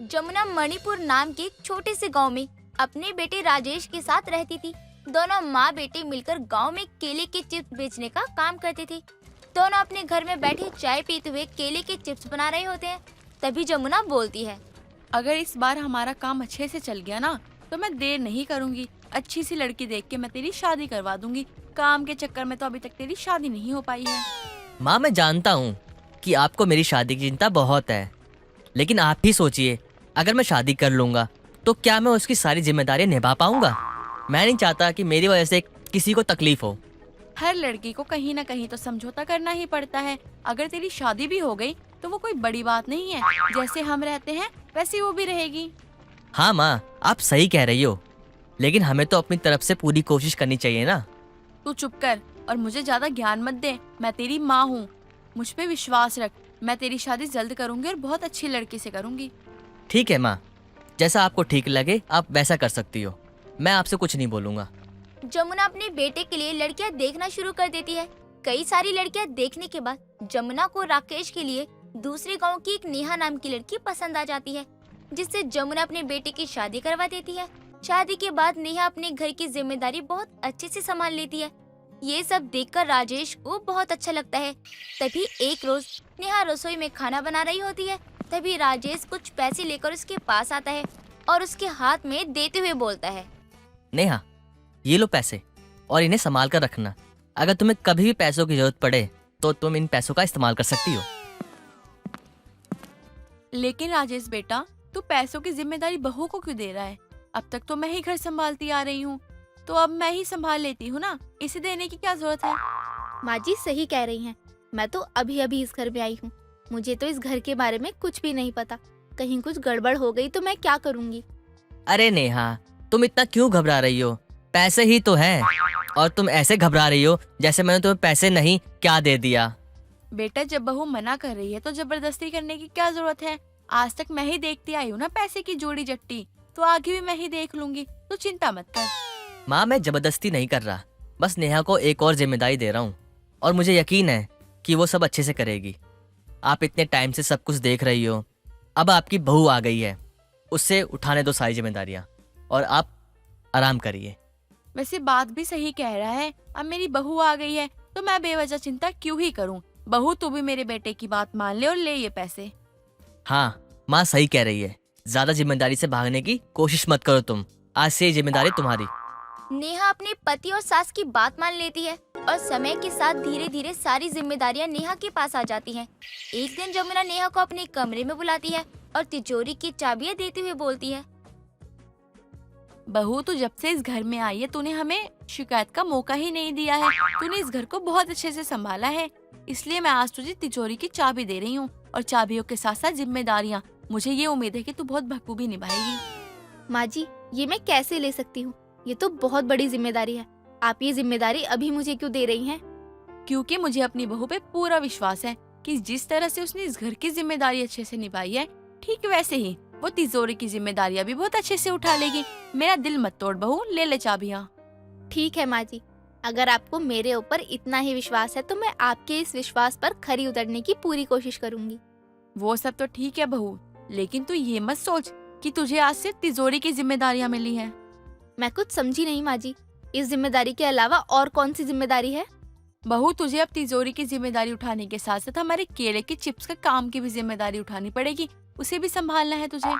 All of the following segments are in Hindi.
जमुना मणिपुर नाम के एक छोटे से गांव में अपने बेटे राजेश के साथ रहती थी। दोनों माँ बेटे मिलकर गांव में केले के चिप्स बेचने का काम करते थे। दोनों अपने घर में बैठे चाय पीते हुए केले के चिप्स बना रहे होते हैं। तभी जमुना बोलती है, अगर इस बार हमारा काम अच्छे से चल गया ना तो मैं देर नहीं करूंगी। अच्छी सी लड़की देख के मैं तेरी शादी करवा दूंगी। काम के चक्कर में तो अभी तक तेरी शादी नहीं हो पाई है। माँ, मैं जानता हूँ कि आपको मेरी शादी की चिंता बहुत है, लेकिन आप ही सोचिए, अगर मैं शादी कर लूँगा तो क्या मैं उसकी सारी जिम्मेदारियाँ निभा पाऊँगा? मैं नहीं चाहता कि मेरी वजह से किसी को तकलीफ हो। हर लड़की को कहीं ना कहीं तो समझौता करना ही पड़ता है। अगर तेरी शादी भी हो गई तो वो कोई बड़ी बात नहीं है। जैसे हम रहते हैं वैसे वो भी रहेगी। हाँ माँ, आप सही कह रही हो, लेकिन हमें तो अपनी तरफ से पूरी कोशिश करनी चाहिए ना। तू चुप कर और मुझे ज्यादा ज्ञान मत दे। मैं तेरी माँ हूँ, मुझ पे विश्वास रख। मैं तेरी शादी जल्द करूंगी और बहुत अच्छी लड़की से करूंगी। ठीक है माँ, जैसा आपको ठीक लगे आप वैसा कर सकती हो। मैं आपसे कुछ नहीं बोलूँगा। जमुना अपने बेटे के लिए लड़कियां देखना शुरू कर देती है। कई सारी लड़कियां देखने के बाद जमुना को राकेश के लिए दूसरे गांव की एक नेहा नाम की लड़की पसंद आ जाती है, जिससे जमुना अपने बेटे की शादी करवा देती है। शादी के बाद नेहा अपने घर की जिम्मेदारी बहुत अच्छे से संभाल लेती है। ये सब देखकर राजेश को बहुत अच्छा लगता है। तभी एक रोज नेहा रसोई में खाना बना रही होती है। तभी राजेश कुछ पैसे लेकर उसके पास आता है और उसके हाथ में देते हुए बोलता है, नेहा, ये लो पैसे और इन्हें संभाल कर रखना। अगर तुम्हें कभी भी पैसों की जरूरत पड़े तो तुम इन पैसों का इस्तेमाल कर सकती हो। लेकिन राजेश बेटा, तू पैसों की जिम्मेदारी बहू को क्यों दे रहा है? अब तक तो मैं ही घर संभालती आ रही हूँ, तो अब मैं ही संभाल लेती हूँ ना। इसे देने की क्या जरूरत है? माँ जी सही कह रही हैं। मैं तो अभी अभी इस घर में आई हूँ। मुझे तो इस घर के बारे में कुछ भी नहीं पता। कहीं कुछ गड़बड़ हो गई तो मैं क्या करूँगी? अरे नेहा, तुम इतना क्यों घबरा रही हो? पैसे ही तो हैं, और तुम ऐसे घबरा रही हो जैसे मैंने तुम्हें पैसे नहीं क्या दे दिया। बेटा, जब बहू मना कर रही है तो जबरदस्ती करने की क्या जरूरत है? आज तक मैं ही देखती आई हूँ ना पैसे की जोड़ी जट्टी, तो आगे भी मैं ही देख लूंगी। तो चिंता मत कर। माँ, मैं जबरदस्ती नहीं कर रहा, बस नेहा को एक और जिम्मेदारी दे रहा हूँ और मुझे यकीन है कि वो सब अच्छे से करेगी। आप इतने टाइम से सब कुछ देख रही हो, अब आपकी बहू आ गई है, उससे उठाने दो सारी जिम्मेदारियाँ और आप आराम करिए। वैसे बात भी सही कह रहा है। अब मेरी बहू आ गई है तो मैं बेवजह चिंता क्यों ही करूं। बहू, तू भी मेरे बेटे की बात मान ले और ले ये पैसे। हाँ, माँ सही कह रही है। ज्यादा जिम्मेदारी से भागने की कोशिश मत करो तुम। आज से ये जिम्मेदारी तुम्हारी। नेहा अपने पति और सास की बात मान लेती है और समय के साथ धीरे धीरे सारी जिम्मेदारियां नेहा के पास आ जाती हैं। एक दिन जमुना नेहा को अपने कमरे में बुलाती है और तिजोरी की चाबियां देते हुए बोलती है, बहू, तू जब से इस घर में आई है तूने हमें शिकायत का मौका ही नहीं दिया है। तूने इस घर को बहुत अच्छे से संभाला है, इसलिए मैं आज तुझे तिजोरी की चाबी दे रही हूँ और चाबियों के साथ साथ जिम्मेदारियाँ। मुझे ये उम्मीद है कि तू बहुत बखूबी निभाएगी। माँ जी ये मैं कैसे ले सकती हूँ? ये तो बहुत बड़ी जिम्मेदारी है। आप ये जिम्मेदारी अभी मुझे क्यों दे रही हैं? क्योंकि मुझे अपनी बहू पे पूरा विश्वास है कि जिस तरह से उसने इस घर की जिम्मेदारी अच्छे से निभाई है, ठीक वैसे ही वो तिजोरी की जिम्मेदारियां भी बहुत अच्छे से उठा लेगी। मेरा दिल मत तोड़ बहू, ले ले चाबियां। ठीक है माँ जी, अगर आपको मेरे ऊपर इतना ही विश्वास है तो मैं आपके इस विश्वास पर खरी उतरने की पूरी कोशिश करूंगी। वो सब तो ठीक है बहू, लेकिन तू ये मत सोच कि तुझे आज सिर्फ तिजोरी की जिम्मेदारियां मिली है। मैं कुछ समझी नहीं माँ जी, इस जिम्मेदारी के अलावा और कौन सी जिम्मेदारी है? बहू, तुझे अब तिजोरी की जिम्मेदारी उठाने के साथ साथ हमारे केले के चिप्स का काम की भी जिम्मेदारी उठानी पड़ेगी। उसे भी संभालना है तुझे।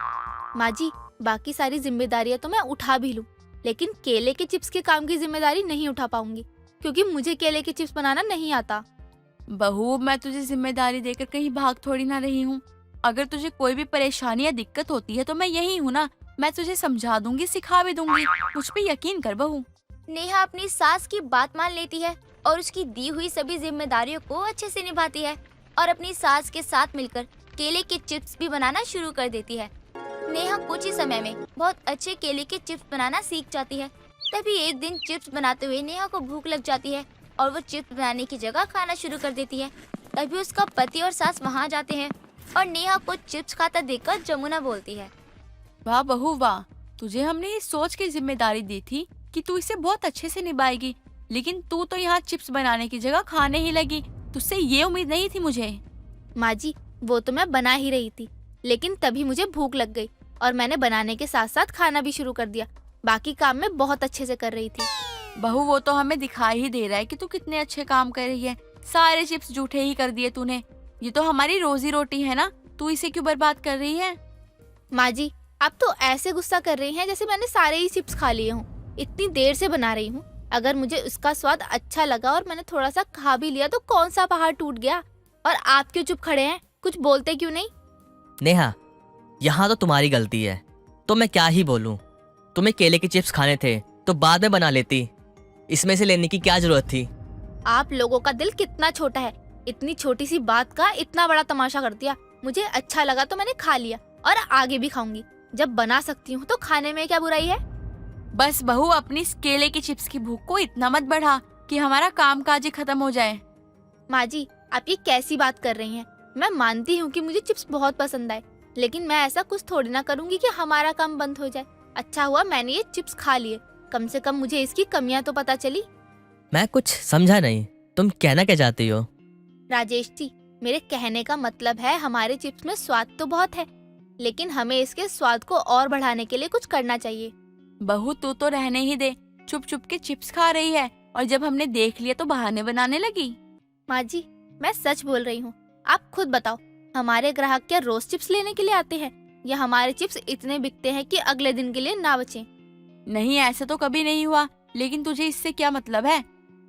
माँ जी बाकी सारी जिम्मेदारियां तो मैं उठा भी लूं, लेकिन केले के चिप्स के काम की जिम्मेदारी नहीं उठा पाऊंगी, क्योंकि मुझे केले के चिप्स बनाना नहीं आता। बहू, मैं तुझे जिम्मेदारी देकर कहीं भाग थोड़ी ना रही हूँ। अगर तुझे कोई भी परेशानी या दिक्कत होती है तो मैं यही हूँ ना। मैं तुझे समझा दूंगी, सिखा भी दूंगी। मुझ पे यकीन कर बहू। नेहा अपनी सास की बात मान लेती है और उसकी दी हुई सभी जिम्मेदारियों को अच्छे से निभाती है और अपनी सास के साथ मिलकर केले के चिप्स भी बनाना शुरू कर देती है। नेहा कुछ ही समय में बहुत अच्छे केले के चिप्स बनाना सीख जाती है। तभी एक दिन चिप्स बनाते हुए नेहा को भूख लग जाती है और वो चिप्स बनाने की जगह खाना शुरू कर देती है। तभी उसका पति और सास वहाँ जाते हैं और नेहा को चिप्स खाता देखकर जमुना बोलती है, वाह बहू वाह, तुझे हमने ये सोच के जिम्मेदारी दी थी कि तू इसे बहुत अच्छे से निभाएगी, लेकिन तू तो यहाँ चिप्स बनाने की जगह खाने ही लगी। तुझसे ये उम्मीद नहीं थी मुझे। माँ जी वो तो मैं बना ही रही थी, लेकिन तभी मुझे भूख लग गई और मैंने बनाने के साथ साथ खाना भी शुरू कर दिया। बाकी काम मैं बहुत अच्छे से कर रही थी। बहू वो तो हमें दिखाई ही दे रहा है कि तू कितने अच्छे काम कर रही है। सारे चिप्स जूठे ही कर दिए तूने। ये तो हमारी रोजी रोटी है ना, तू इसे क्यों बर्बाद कर रही है? माँ जी, आप तो ऐसे गुस्सा कर रही हैं जैसे मैंने सारे ही चिप्स खा लिए हों। इतनी देर से बना रही हूँ, अगर मुझे उसका स्वाद अच्छा लगा और मैंने थोड़ा सा खा भी लिया तो कौन सा पहाड़ टूट गया? और आप क्यों चुप खड़े हैं? कुछ बोलते क्यों नहीं? नेहा, यहाँ तो तुम्हारी गलती है, तो मैं क्या ही बोलूँ। तुम्हें केले के चिप्स खाने थे तो बाद में बना लेती, इसमें से लेने की क्या जरूरत थी? आप लोगों का दिल कितना छोटा है, इतनी छोटी सी बात का इतना बड़ा तमाशा कर दिया। मुझे अच्छा लगा तो मैंने खा लिया और आगे भी खाऊंगी। जब बना सकती हूँ तो खाने में क्या बुराई है? बस बहू, अपनी इस केले की चिप्स की भूख को इतना मत बढ़ा कि हमारा काम काज ही खत्म हो जाए। माँ जी, आप ये कैसी बात कर रही हैं? मैं मानती हूँ कि मुझे चिप्स बहुत पसंद आए, लेकिन मैं ऐसा कुछ थोड़ी ना करूँगी कि हमारा काम बंद हो जाए। अच्छा हुआ मैंने ये चिप्स खा लिए, कम से कम मुझे इसकी कमियां तो पता चली। मैं कुछ समझा नहीं, तुम कहना क्या चाहती हो? राजेश जी, मेरे कहने का मतलब है हमारे चिप्स में स्वाद तो बहुत है, लेकिन हमें इसके स्वाद को और बढ़ाने के लिए कुछ करना चाहिए। बहू तू तो रहने ही दे, चुप चुप के चिप्स खा रही है और जब हमने देख लिया तो बहाने बनाने लगी। माँ जी, मैं सच बोल रही हूँ। आप खुद बताओ, हमारे ग्राहक क्या रोज चिप्स लेने के लिए आते हैं, या हमारे चिप्स इतने बिकते हैं कि अगले दिन के लिए ना बचे? नहीं, ऐसा तो कभी नहीं हुआ, लेकिन तुझे इससे क्या मतलब है?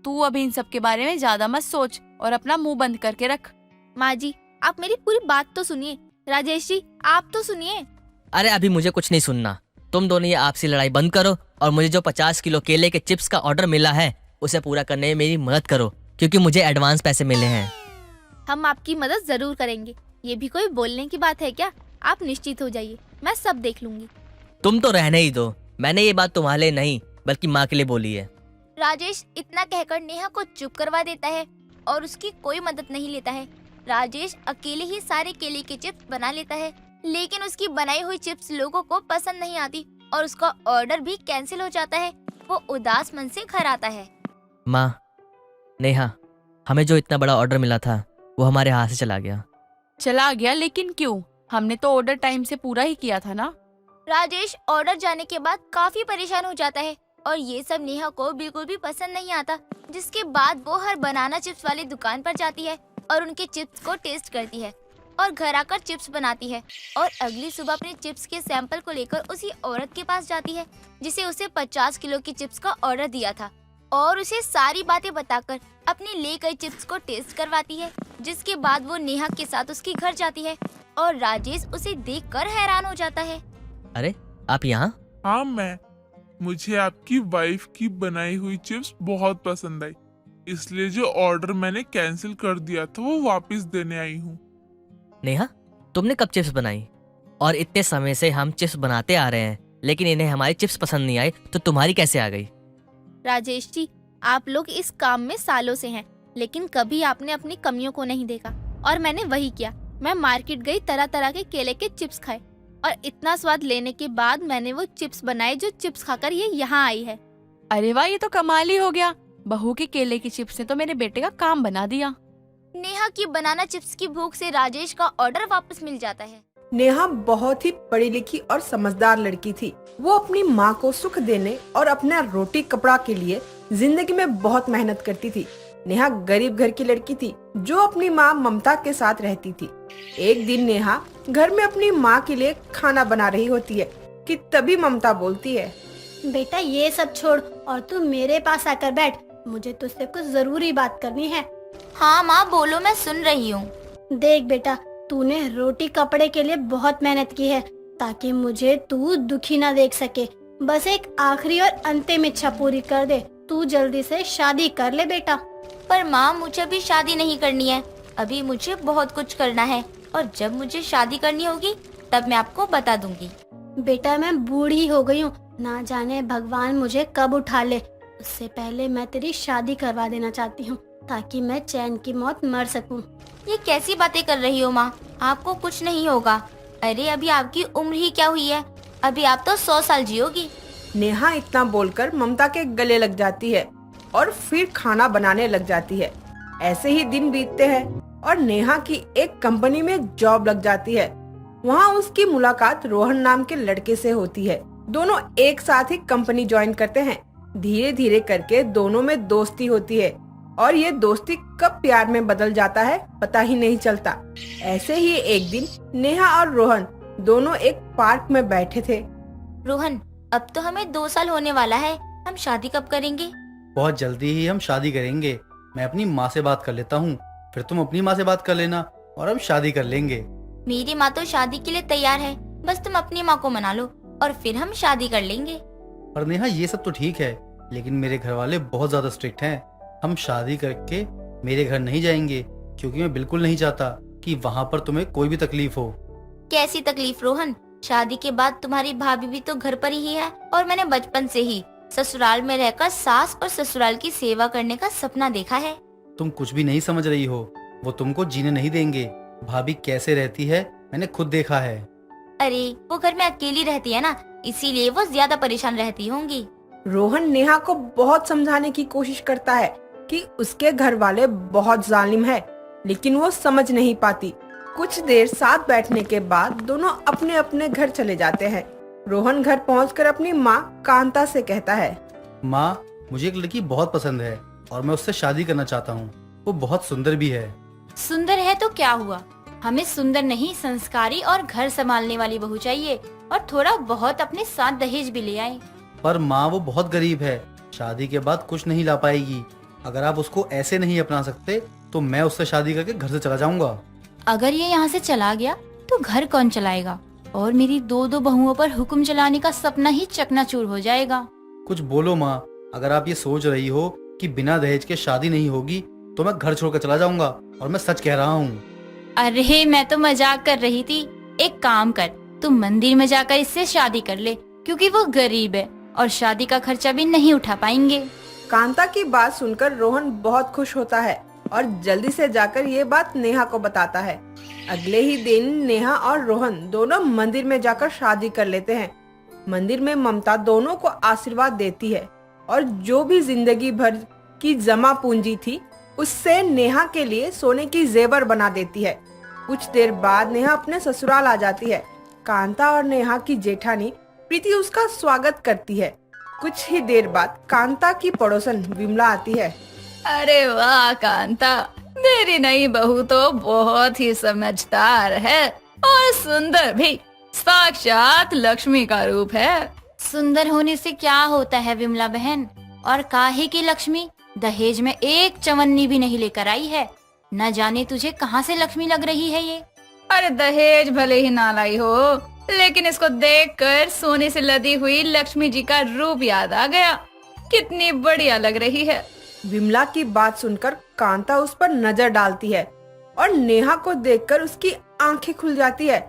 तू अभी इन सब के बारे में ज्यादा मत सोच और अपना मुंह बंद करके रख। माँ जी, आप मेरी पूरी बात तो सुनिए। राजेश जी, आप तो सुनिए। अरे अभी मुझे कुछ नहीं सुनना। तुम दोनों ये आपसी लड़ाई बंद करो और मुझे जो 50 किलो केले के चिप्स का ऑर्डर मिला है उसे पूरा करने में मेरी मदद करो, क्योंकि मुझे एडवांस पैसे मिले हैं। हम आपकी मदद जरूर करेंगे, ये भी कोई बोलने की बात है क्या? आप निश्चित हो जाइए, मैं सब देख लूंगी। तुम तो रहने ही दो, मैंने ये बात तुम्हारे लिए नहीं बल्कि माँ के लिए बोली है। राजेश इतना कहकर नेहा को चुप करवा देता है और उसकी कोई मदद नहीं लेता है। राजेश अकेले ही सारे केले के चिप्स बना लेता है, लेकिन उसकी बनाई हुई चिप्स लोगों को पसंद नहीं आती और उसका ऑर्डर भी कैंसिल हो जाता है। वो उदास मन से घर आता है। माँ, नेहा, हमें जो इतना बड़ा ऑर्डर मिला था वो हमारे हाथ से चला गया। चला गया? लेकिन क्यों? हमने तो ऑर्डर टाइम से पूरा ही किया था ना। राजेश ऑर्डर जाने के बाद काफी परेशान हो जाता है और ये सब नेहा को बिल्कुल भी पसंद नहीं आता, जिसके बाद वो हर बनाना चिप्स वाली दुकान पर जाती है और उनके चिप्स को टेस्ट करती है और घर आकर चिप्स बनाती है और अगली सुबह अपने चिप्स के सैंपल को लेकर उसी औरत के पास जाती है जिसे उसे 50 किलो की चिप्स का ऑर्डर दिया था और उसे सारी बातें बताकर अपनी ले गई चिप्स को टेस्ट करवाती है, जिसके बाद वो नेहा के साथ उसके घर जाती है और राजेश उसे देखकर हैरान हो जाता है। अरे आप यहाँ? हाँ मुझे आपकी वाइफ की बनाई हुई चिप्स बहुत पसंद आई, इसलिए जो ऑर्डर मैंने कैंसिल कर दिया था वो वापस देने आई हूँ। नेहा, तुमने कब चिप्स बनाई? और इतने समय से हम चिप्स बनाते आ रहे हैं, लेकिन इन्हें हमारी चिप्स पसंद नहीं आई, तो तुम्हारी कैसे आ गई? राजेश जी, आप लोग इस काम में सालों से हैं, लेकिन कभी आपने अपनी कमियों को नहीं देखा और मैंने वही किया। मैं मार्केट गई, तरह तरह के केले के चिप्स खाए और इतना स्वाद लेने के बाद मैंने वो चिप्स बनाए जो चिप्स खाकर ये यहाँ आई है। अरे वाह, ये तो कमाल ही हो गया। बहू के केले की चिप्स ने तो मेरे बेटे का काम बना दिया। नेहा की बनाना चिप्स की भूख से राजेश का ऑर्डर वापस मिल जाता है। नेहा बहुत ही पढ़ी लिखी और समझदार लड़की थी। वो अपनी माँ को सुख देने और अपना रोटी कपड़ा के लिए जिंदगी में बहुत मेहनत करती थी। नेहा गरीब घर की लड़की थी जो अपनी माँ ममता के साथ रहती थी। एक दिन नेहा घर में अपनी माँ के लिए खाना बना रही होती है कि तभी ममता बोलती है, बेटा ये सब छोड़ और तू मेरे पास आकर बैठ, मुझे तुझसे कुछ जरूरी बात करनी है। हाँ माँ बोलो, मैं सुन रही हूँ। देख बेटा, तूने रोटी कपड़े के लिए बहुत मेहनत की है ताकि मुझे तू दुखी ना देख सके। बस एक आखिरी और अंतिम इच्छा पूरी कर दे, तू जल्दी से शादी कर ले बेटा। पर माँ मुझे अभी शादी नहीं करनी है, अभी मुझे बहुत कुछ करना है और जब मुझे शादी करनी होगी तब मैं आपको बता दूंगी। बेटा मैं बूढ़ी हो गई हूँ, ना जाने भगवान मुझे कब उठा ले। उससे पहले मैं तेरी शादी करवा देना चाहती हूँ ताकि मैं चैन की मौत मर सकूं। ये कैसी बातें कर रही हो माँ, आपको कुछ नहीं होगा। अरे अभी आपकी उम्र ही क्या हुई है, अभी आप तो 100 साल जियोगी। नेहा इतना बोलकर ममता के गले लग जाती है और फिर खाना बनाने लग जाती है। ऐसे ही दिन बीतते हैं और नेहा की एक कंपनी में जॉब लग जाती है। वहाँ उसकी मुलाकात रोहन नाम के लड़के से होती है। दोनों एक साथ ही कंपनी ज्वाइन करते हैं। धीरे धीरे करके दोनों में दोस्ती होती है और ये दोस्ती कब प्यार में बदल जाता है पता ही नहीं चलता। ऐसे ही एक दिन नेहा और रोहन दोनों एक पार्क में बैठे थे। रोहन, अब तो हमें 2 साल होने वाला है, हम शादी कब करेंगे? बहुत जल्दी ही हम शादी करेंगे। मैं अपनी माँ से बात कर लेता हूँ, फिर तुम अपनी माँ से बात कर लेना और हम शादी कर लेंगे। मेरी माँ तो शादी के लिए तैयार है, बस तुम अपनी माँ को मना लो और फिर हम शादी कर लेंगे। पर नेहा ये सब तो ठीक है, लेकिन मेरे घर वाले बहुत ज्यादा स्ट्रिक्ट हैं। हम शादी करके मेरे घर नहीं जाएंगे, क्योंकि मैं बिल्कुल नहीं चाहता कि वहाँ पर तुम्हें कोई भी तकलीफ हो। कैसी तकलीफ रोहन? शादी के बाद तुम्हारी भाभी भी तो घर पर ही है और मैंने बचपन से ही ससुराल में रहकर सास और ससुराल की सेवा करने का सपना देखा है। तुम कुछ भी नहीं समझ रही हो, वो तुमको जीने नहीं देंगे। भाभी कैसे रहती है मैंने खुद देखा है। अरे वो घर में अकेली रहती है ना, इसीलिए वो ज्यादा परेशान रहती होंगी। रोहन नेहा को बहुत समझाने की कोशिश करता है कि उसके घर वाले बहुत जालिम है, लेकिन वो समझ नहीं पाती। कुछ देर साथ बैठने के बाद दोनों अपने अपने घर चले जाते हैं। रोहन घर पहुंचकर अपनी माँ कांता से कहता है, माँ, मुझे एक लड़की बहुत पसंद है और मैं उससे शादी करना चाहता हूँ। वो बहुत सुंदर भी है। सुंदर है तो क्या हुआ, हमें सुंदर नहीं संस्कारी और घर संभालने वाली बहू चाहिए, और थोड़ा बहुत अपने साथ दहेज भी ले आए। पर माँ, वो बहुत गरीब है, शादी के बाद कुछ नहीं ला पाएगी। अगर आप उसको ऐसे नहीं अपना सकते तो मैं उससे शादी करके घर से चला जाऊंगा। अगर ये यहाँ से चला गया तो घर कौन चलाएगा, और मेरी 2 बहुओं पर हुक्म चलाने का सपना ही चकनाचूर हो जाएगा। कुछ बोलो माँ, अगर आप ये सोच रही हो कि बिना दहेज के शादी नहीं होगी तो मैं घर छोड़कर चला जाऊंगा, और मैं सच कह रहा हूँ। अरे मैं तो मजाक कर रही थी। एक काम कर, तुम मंदिर में जाकर इससे शादी कर ले, क्योंकि वो गरीब है और शादी का खर्चा भी नहीं उठा पाएंगे। कांता की बात सुनकर रोहन बहुत खुश होता है और जल्दी से जाकर ये बात नेहा को बताता है। अगले ही दिन नेहा और रोहन दोनों मंदिर में जाकर शादी कर लेते हैं। मंदिर में ममता दोनों को आशीर्वाद देती है और जो भी जिंदगी भर की जमा पूंजी थी उससे नेहा के लिए सोने की जेवर बना देती है। कुछ देर बाद नेहा अपने ससुराल आ जाती है। कांता और नेहा की जेठानी प्रीति उसका स्वागत करती है। कुछ ही देर बाद कांता की पड़ोसन विमला आती है। अरे वाह कांता, मेरी नई बहू तो बहुत ही समझदार है और सुंदर भी, साक्षात लक्ष्मी का रूप है। सुंदर होने से क्या होता है विमला बहन, और काहे की लक्ष्मी, दहेज में एक चवन्नी भी नहीं लेकर आई है। न जाने तुझे कहाँ से लक्ष्मी लग रही है ये। अरे दहेज भले ही ना लाई हो, लेकिन इसको देखकर सोने से लदी हुई लक्ष्मी जी का रूप याद आ गया। कितनी बढ़िया लग रही है। विमला की बात सुनकर कांता उस पर नजर डालती है और नेहा को देखकर उसकी आंखें खुल जाती है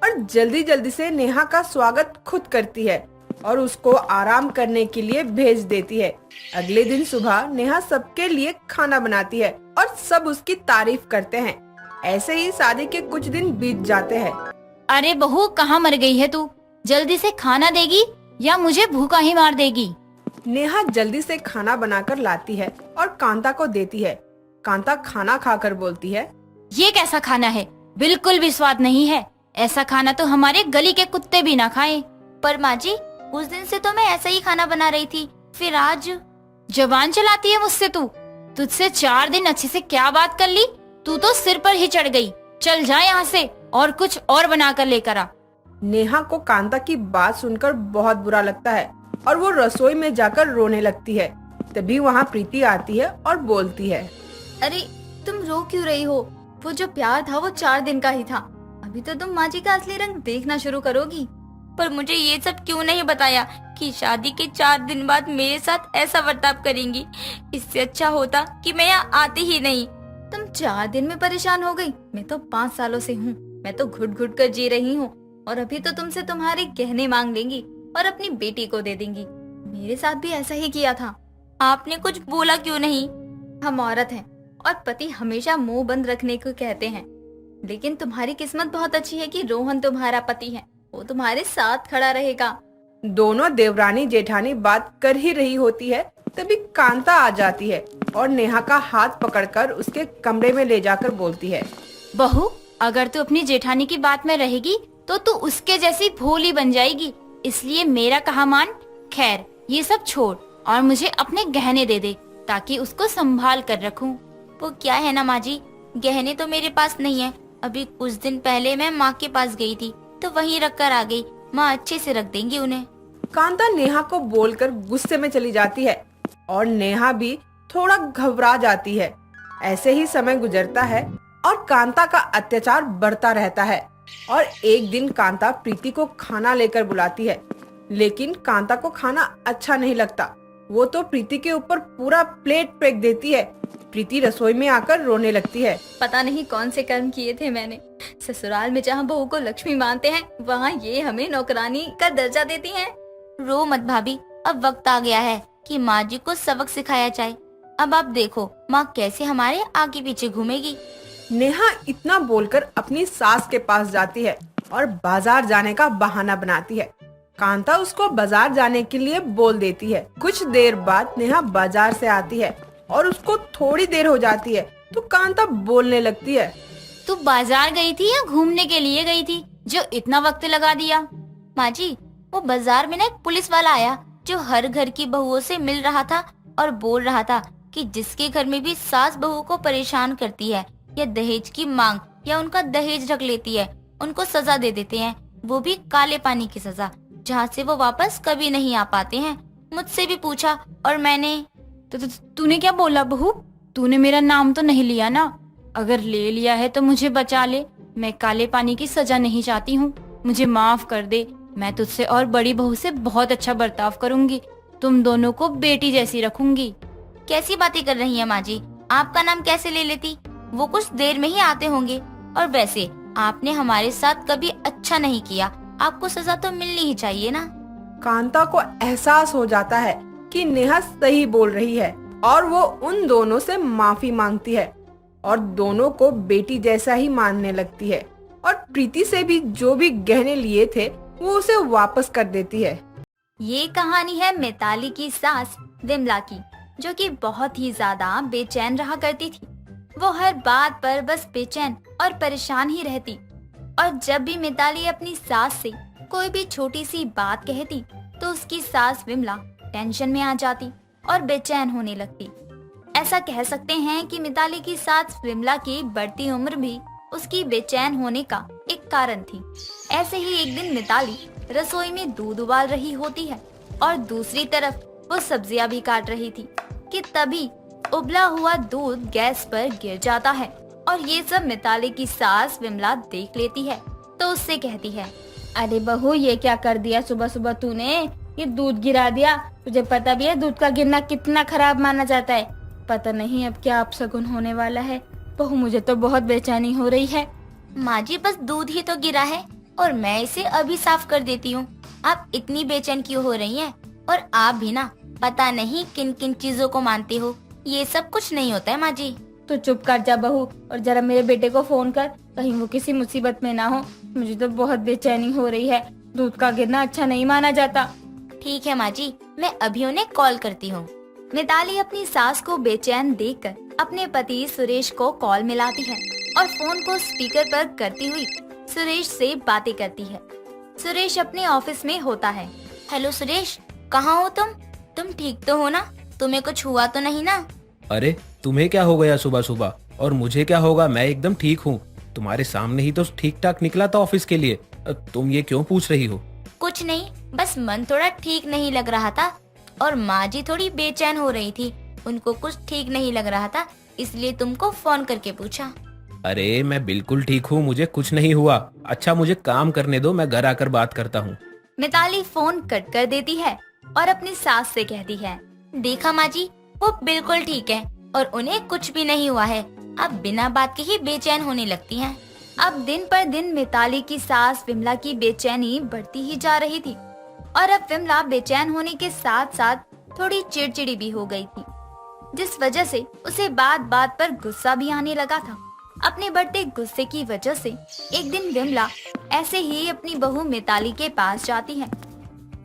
और जल्दी जल्दी से नेहा का स्वागत खुद करती है और उसको आराम करने के लिए भेज देती है। अगले दिन सुबह नेहा सबके लिए खाना बनाती है और सब उसकी तारीफ करते हैं। ऐसे ही शादी के कुछ दिन बीत जाते हैं। अरे बहू, कहाँ मर गई है तू? जल्दी से खाना देगी या मुझे भूखा ही मार देगी? नेहा जल्दी से खाना बनाकर लाती है और कांता को देती है। कांता खाना खाकर बोलती है, ये कैसा खाना है, बिल्कुल भी स्वाद नहीं है। ऐसा खाना तो हमारे गली के कुत्ते भी ना खाएं। पर माँ जी, उस दिन से तो मैं ऐसा ही खाना बना रही थी, फिर आज। जबान चलाती है मुझसे तू। तुझसे 4 दिन अच्छे से क्या बात कर ली, तू तो सिर पर ही चढ़ गई। चल जा यहाँ से और कुछ और बना कर लेकर आ। नेहा को कांता की बात सुनकर बहुत बुरा लगता है और वो रसोई में जाकर रोने लगती है। तभी वहाँ प्रीति आती है और बोलती है, अरे तुम रो क्यों रही हो? वो जो प्यार था वो 4 दिन का ही था, अभी तो तुम माँ जी का असली रंग देखना शुरू करोगी। पर मुझे ये सब क्यों नहीं बताया कि शादी के 4 दिन बाद मेरे साथ ऐसा बर्ताव करेंगी। इससे अच्छा होता कि मैं यहाँ आती ही नहीं। तुम 4 दिन में परेशान हो गई, मैं तो 5 सालों से हूँ। मैं तो घुट घुट कर जी रही हूँ और अभी तो तुमसे तुम्हारे गहने मांग लेंगी और अपनी बेटी को दे देंगी। मेरे साथ भी ऐसा ही किया था। आपने कुछ बोला क्यों नहीं? हम औरत हैं और पति हमेशा मुंह बंद रखने को कहते हैं, लेकिन तुम्हारी किस्मत बहुत अच्छी है कि रोहन तुम्हारा पति है, वो तुम्हारे साथ खड़ा रहेगा। दोनों देवरानी जेठानी बात कर ही रही होती है, तभी कांता आ जाती है और नेहा का हाथ पकड़कर उसके कमरे में ले जाकर बोलती है, बहू, अगर तू अपनी जेठानी की बात में रहेगी तो तू उसके जैसी भोली बन जाएगी। इसलिए मेरा कहा मान। खैर ये सब छोड़ और मुझे अपने गहने दे दे ताकि उसको संभाल कर रखूं। वो क्या है ना माँ जी, गहने तो मेरे पास नहीं है। अभी कुछ दिन पहले मैं माँ के पास गई थी तो वहीं रख कर आ गई। माँ अच्छे से रख देंगी उन्हें। कांता नेहा को बोलकर गुस्से में चली जाती है और नेहा भी थोड़ा घबरा जाती है। ऐसे ही समय गुजरता है और कांता का अत्याचार बढ़ता रहता है। और एक दिन कांता प्रीति को खाना लेकर बुलाती है, लेकिन कांता को खाना अच्छा नहीं लगता। वो तो प्रीति के ऊपर पूरा प्लेट फेंक देती है। प्रीति रसोई में आकर रोने लगती है। पता नहीं कौन से कर्म किए थे मैंने। ससुराल में जहाँ बहू को लक्ष्मी मानते हैं, वहाँ ये हमें नौकरानी का दर्जा देती हैं। रो मत भाभी, अब वक्त आ गया है कि माँ जी को सबक सिखाया जाए। अब आप देखो माँ कैसे हमारे आगे पीछे घूमेगी। नेहा इतना बोलकर अपनी सास के पास जाती है और बाजार जाने का बहाना बनाती है। कांता उसको बाजार जाने के लिए बोल देती है। कुछ देर बाद नेहा बाजार से आती है और उसको थोड़ी देर हो जाती है तो कांता बोलने लगती है। तू बाजार गई थी या घूमने के लिए गई थी जो इतना वक्त लगा दिया? माँ जी, वो बाजार में ना एक पुलिस वाला आया जो हर घर की बहुओं से मिल रहा था और बोल रहा था कि जिसके घर में भी सास बहू को परेशान करती है या दहेज की मांग या उनका दहेज रख लेती है, उनको सजा दे देते हैं, वो भी काले पानी की सजा, जहाँ से वो वापस कभी नहीं आ पाते हैं। मुझसे भी पूछा और मैंने तूने क्या बोला बहू? तूने मेरा नाम तो नहीं लिया ना? अगर ले लिया है तो मुझे बचा ले। मैं काले पानी की सजा नहीं चाहती हूँ, मुझे माफ कर दे। मैं तुझसे और बड़ी बहू से बहुत अच्छा बर्ताव करूंगी। तुम दोनों को बेटी जैसी रखूंगी। कैसी बातें कर रही है माँ जी? आपका नाम कैसे ले लेती? वो कुछ देर में ही आते होंगे। और वैसे आपने हमारे साथ कभी अच्छा नहीं किया, आपको सजा तो मिलनी ही चाहिए ना। कांता को एहसास हो जाता है कि नेहा सही बोल रही है और वो उन दोनों से माफी मांगती है और दोनों को बेटी जैसा ही मानने लगती है। और प्रीति से भी जो भी गहने लिए थे वो उसे वापस कर देती है। ये कहानी है मिताली की सास विमला की, जो कि बहुत ही ज्यादा बेचैन रहा करती थी। वो हर बात पर बस बेचैन और परेशान ही रहती और जब भी मिताली अपनी सास से कोई भी छोटी सी बात कहती तो उसकी सास विमला टेंशन में आ जाती और बेचैन होने लगती। ऐसा कह सकते हैं कि मिताली की सास विमला की बढ़ती उम्र भी उसकी बेचैन होने का एक कारण थी। ऐसे ही एक दिन मिताली रसोई में दूध उबाल रही होती है और दूसरी तरफ वो सब्जियां भी काट रही थी कि तभी उबला हुआ दूध गैस पर गिर जाता है और ये सब मिताली की सास विमला देख लेती है तो उससे कहती है, अरे बहू ये क्या कर दिया सुबह सुबह तूने? ये दूध गिरा दिया। तुझे पता भी है दूध का गिरना कितना खराब माना जाता है। पता नहीं अब क्या अपशगुन होने वाला है। बहू मुझे तो बहुत बेचैनी हो रही है। माँ जी, बस दूध ही तो गिरा है और मैं इसे अभी साफ कर देती हूँ। आप इतनी बेचैन क्यों हो रही हैं? और आप भी ना पता नहीं किन किन चीजों को मानते हो। ये सब कुछ नहीं होता है माँ जी। तो चुप कर जा बहू और जरा मेरे बेटे को फोन कर, कहीं वो किसी मुसीबत में ना हो। मुझे तो बहुत बेचैनी हो रही है। दूध का गिरना अच्छा नहीं माना जाता। ठीक है माँ जी, मैं अभी उन्हें कॉल करती हूँ। मिताली अपनी सास को बेचैन देखकर अपने पति सुरेश को कॉल मिलाती है और फोन को स्पीकर पर करती हुई सुरेश से बातें करती है। सुरेश अपने ऑफिस में होता है। हेलो सुरेश, कहाँ हो तुम? तुम ठीक तो हो ना? तुम्हें कुछ हुआ तो नहीं ना? अरे तुम्हें क्या हो गया सुबह सुबह? और मुझे क्या होगा? मैं एकदम ठीक हूँ। तुम्हारे सामने ही तो ठीक ठाक निकला था ऑफिस के लिए। तुम ये क्यों पूछ रही हो? कुछ नहीं, बस मन थोड़ा ठीक नहीं लग रहा था और माँ जी थोड़ी बेचैन हो रही थी। उनको कुछ ठीक नहीं लग रहा था, इसलिए तुमको फोन करके पूछा। अरे मैं बिल्कुल ठीक हूँ, मुझे कुछ नहीं हुआ। अच्छा मुझे काम करने दो, मैं घर आकर बात करता हूँ। मिताली फोन कट कर देती है और अपनी सास से कहती है, देखा माँ जी, वो बिल्कुल ठीक है और उन्हें कुछ भी नहीं हुआ है। अब बिना बात के ही बेचैन होने लगती हैं। अब दिन पर दिन मिताली की सास विमला की बेचैनी बढ़ती ही जा रही थी और अब विमला बेचैन होने के साथ साथ थोड़ी चिड़चिड़ी भी हो गई थी, जिस वजह से उसे बात बात पर गुस्सा भी आने लगा था। अपने बढ़ते गुस्से की वजह से एक दिन विमला ऐसे ही अपनी बहू मिताली के पास जाती है।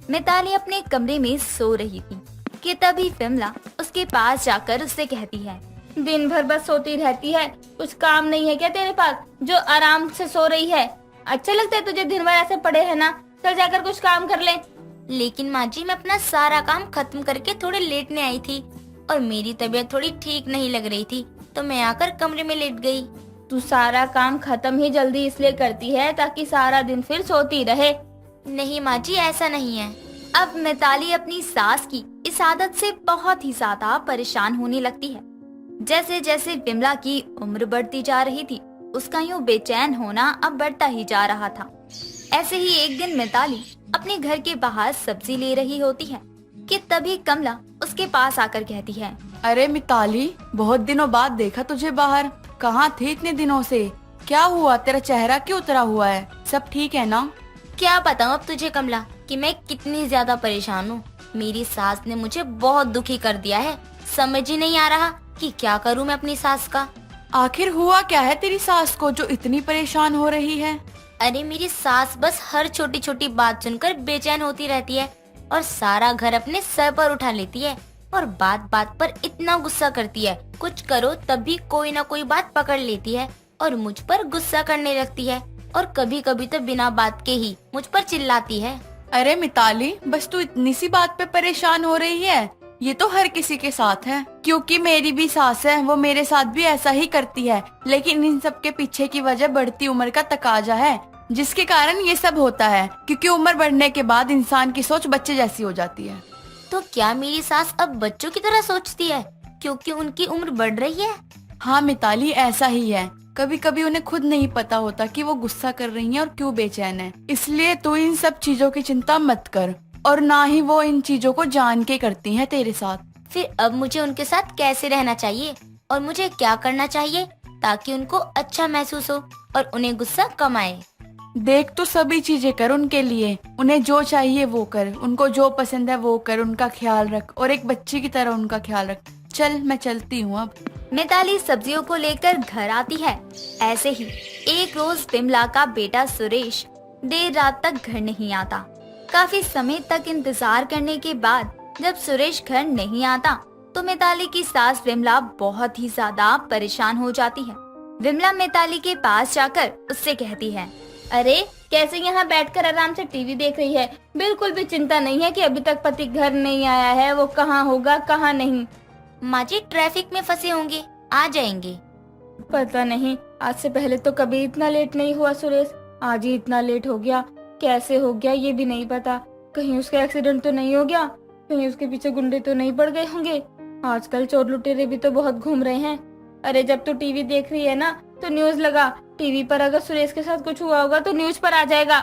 मिताली अपने कमरे में सो रही थी कि तभी विमला उसके पास जाकर उससे कहती है, दिन भर बस सोती रहती है, कुछ काम नहीं है क्या तेरे पास जो आराम से सो रही है? अच्छा लगता है तुझे दिन भर ऐसे पड़े है ना? चल जाकर कुछ काम कर ले। लेकिन माँ जी, मैं अपना सारा काम खत्म करके थोड़े लेटने आई थी और मेरी तबीयत थोड़ी ठीक नहीं लग रही थी, तो मैं आकर कमरे में लेट गई। तू सारा काम खत्म ही जल्दी इसलिए करती है ताकि सारा दिन फिर सोती रहे। नहीं माँ जी, ऐसा नहीं है। अब मिताली अपनी सास की इस आदत से बहुत ही ज्यादा परेशान होने लगती है। जैसे जैसे विमला की उम्र बढ़ती जा रही थी, उसका यूं बेचैन होना अब बढ़ता ही जा रहा था। ऐसे ही एक दिन मिताली अपने घर के बाहर सब्जी ले रही होती है कि तभी कमला उसके पास आकर कहती है, अरे मिताली, बहुत दिनों बाद देखा तुझे बाहर। कहाँ थी इतने दिनों से? क्या हुआ, तेरा चेहरा क्यों उतरा हुआ है? सब ठीक है ना? क्या बताऊँ अब तुझे कमला कि मैं कितनी ज्यादा परेशान हूँ। मेरी सास ने मुझे बहुत दुखी कर दिया है। समझ ही नहीं आ रहा कि क्या करूँ मैं अपनी सास का। आखिर हुआ क्या है तेरी सास को जो इतनी परेशान हो रही है? अरे मेरी सास बस हर छोटी छोटी बात सुनकर बेचैन होती रहती है और सारा घर अपने सर पर उठा लेती है और बात बात पर इतना गुस्सा करती है। कुछ करो तब भी कोई ना कोई बात पकड़ लेती है और मुझ पर गुस्सा करने लगती है और कभी कभी तो बिना बात के ही मुझ पर चिल्लाती है। अरे मिताली, बस तू इतनी सी बात पे परेशान हो रही है? ये तो हर किसी के साथ है, क्योंकि मेरी भी सास है, वो मेरे साथ भी ऐसा ही करती है। लेकिन इन सब के पीछे की वजह बढ़ती उम्र का तकाजा है, जिसके कारण ये सब होता है। क्योंकि उम्र बढ़ने के बाद इंसान की सोच बच्चे जैसी हो जाती है। तो क्या मेरी सास अब बच्चों की तरह सोचती है क्योंकि उनकी उम्र बढ़ रही है? हाँ मिताली, ऐसा ही है। कभी कभी उन्हें खुद नहीं पता होता कि वो गुस्सा कर रही हैं और क्यों बेचैन है। इसलिए तू इन सब चीजों की चिंता मत कर, और ना ही वो इन चीजों को जान के करती हैं तेरे साथ। फिर अब मुझे उनके साथ कैसे रहना चाहिए और मुझे क्या करना चाहिए ताकि उनको अच्छा महसूस हो और उन्हें गुस्सा कम आए? देख, तू सभी चीजें कर उनके लिए। उन्हें जो चाहिए वो कर, उनको जो पसंद है वो कर, उनका ख्याल रख और एक बच्ची की तरह उनका ख्याल रख। चल, मैं चलती हूँ अब। मिताली सब्जियों को लेकर घर आती है। ऐसे ही एक रोज विमला का बेटा सुरेश देर रात तक घर नहीं आता। काफी समय तक इंतजार करने के बाद जब सुरेश घर नहीं आता तो मिताली की सास विमला बहुत ही ज्यादा परेशान हो जाती है। विमला मिताली के पास जाकर उससे कहती है, अरे कैसे यहाँ बैठकर आराम से टीवी देख रही है? बिल्कुल भी चिंता नहीं है कि अभी तक पति घर नहीं आया है, वो कहाँ होगा कहाँ नहीं। माँ जी, ट्रैफिक में फंसे होंगे, आ जाएंगे। पता नहीं, आज से पहले तो कभी इतना लेट नहीं हुआ सुरेश, आज ही इतना लेट हो गया। कैसे हो गया ये भी नहीं पता। कहीं उसका एक्सीडेंट तो नहीं हो गया, कहीं उसके पीछे गुंडे तो नहीं पड़ गए होंगे। आजकल चोर लुटेरे भी तो बहुत घूम रहे हैं। अरे जब तू टीवी देख रही है ना तो न्यूज लगा, टीवी पर अगर सुरेश के साथ कुछ हुआ होगा तो न्यूज पर आ जाएगा।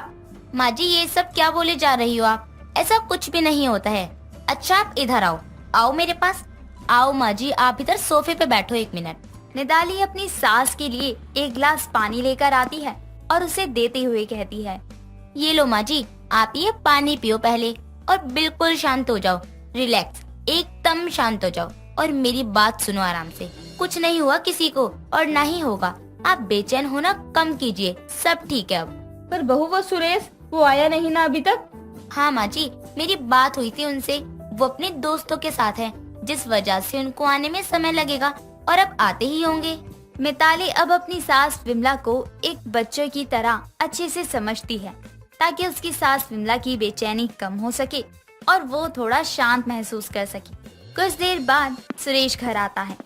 माँ जी, ये सब क्या बोले जा रही हो आप? ऐसा कुछ भी नहीं होता है। अच्छा, आप इधर आओ, आओ मेरे पास आओ। माँ जी, आप इधर सोफे पे बैठो 1 मिनट। निदाली अपनी सास के लिए एक गिलास पानी लेकर आती है और उसे देते हुए कहती है, ये लो माँ जी, आप ये पानी पियो पहले और बिल्कुल शांत हो जाओ। रिलैक्स, एकदम शांत हो जाओ और मेरी बात सुनो आराम से। कुछ नहीं हुआ किसी को और ना ही होगा। आप बेचैन होना कम कीजिए, सब ठीक है अब। पर बहू, वो सुरेश वो आया नहीं ना अभी तक? हाँ माँ जी, मेरी बात हुई थी उनसे। वो अपने दोस्तों के साथ है, जिस वजह से उनको आने में समय लगेगा और अब आते ही होंगे। मिताली अब अपनी सास विमला को एक बच्चे की तरह अच्छे से समझती है ताकि उसकी सास विमला की बेचैनी कम हो सके और वो थोड़ा शांत महसूस कर सके। कुछ देर बाद सुरेश घर आता है।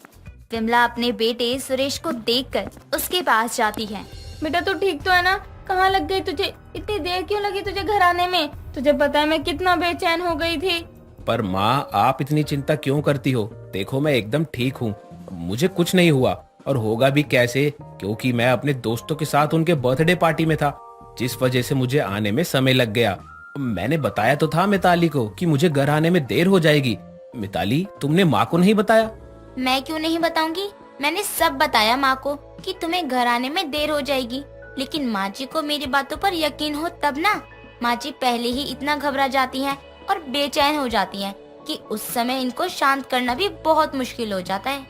विमला अपने बेटे सुरेश को देखकर उसके पास जाती है। बेटा, तू ठीक तो है ना? कहाँ लग गई तुझे? इतनी देर क्यों लगी तुझे घर आने में? तुझे पता है मैं कितना बेचैन हो गई थी। पर माँ, आप इतनी चिंता क्यों करती हो? देखो, मैं एकदम ठीक हूँ, मुझे कुछ नहीं हुआ और होगा भी कैसे, क्योंकि मैं अपने दोस्तों के साथ उनके बर्थडे पार्टी में था, जिस वजह से मुझे आने में समय लग गया। मैंने बताया तो था मिताली को कि मुझे घर आने में देर हो जाएगी। मिताली, तुमने माँ को नहीं बताया? मैं क्यों नहीं बताऊंगी? मैंने सब बताया माँ को कि तुम्हें घर आने में देर हो जाएगी, लेकिन माँ जी को मेरी बातों पर यकीन हो तब ना। माँ जी पहले ही इतना घबरा जाती हैं और बेचैन हो जाती हैं कि उस समय इनको शांत करना भी बहुत मुश्किल हो जाता है।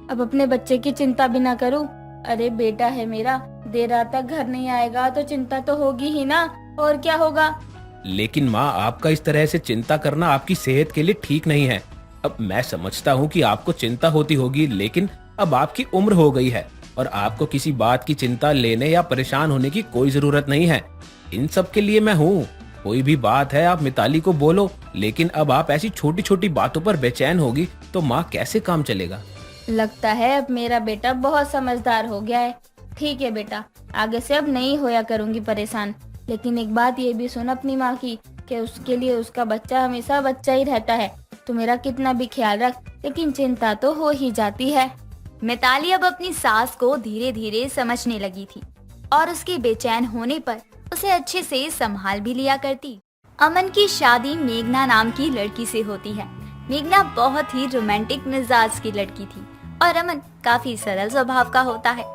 अब अपने बच्चे की चिंता भी ना करूं। अरे बेटा है मेरा, देर रात तक घर नहीं आएगा तो चिंता तो होगी ही ना, और क्या होगा। लेकिन माँ, आपका इस तरह से चिंता करना आपकी सेहत के लिए ठीक नहीं है। अब मैं समझता हूँ कि आपको चिंता होती होगी, लेकिन अब आपकी उम्र हो गई है और आपको किसी बात की चिंता लेने या परेशान होने की कोई जरूरत नहीं है। इन सब के लिए मैं हूँ। कोई भी बात है आप मिताली को बोलो, लेकिन अब आप ऐसी छोटी छोटी बातों पर बेचैन होगी तो माँ कैसे काम चलेगा। लगता है अब मेरा बेटा बहुत समझदार हो गया है। ठीक है बेटा, आगे से अब नहीं होया करूंगी परेशान। लेकिन एक बात ये भी सुन अपनी माँ की कि उसके लिए उसका बच्चा हमेशा बच्चा ही रहता है। तू मेरा कितना भी ख्याल रख, लेकिन चिंता तो हो ही जाती है। मिताली अब अपनी सास को धीरे धीरे समझने लगी थी और उसके बेचैन होने पर उसे अच्छे से संभाल भी लिया करती। अमन की शादी मेघना नाम की लड़की से होती है। मेघना बहुत ही रोमांटिक मिजाज की लड़की थी और अमन काफी सरल स्वभाव का होता है।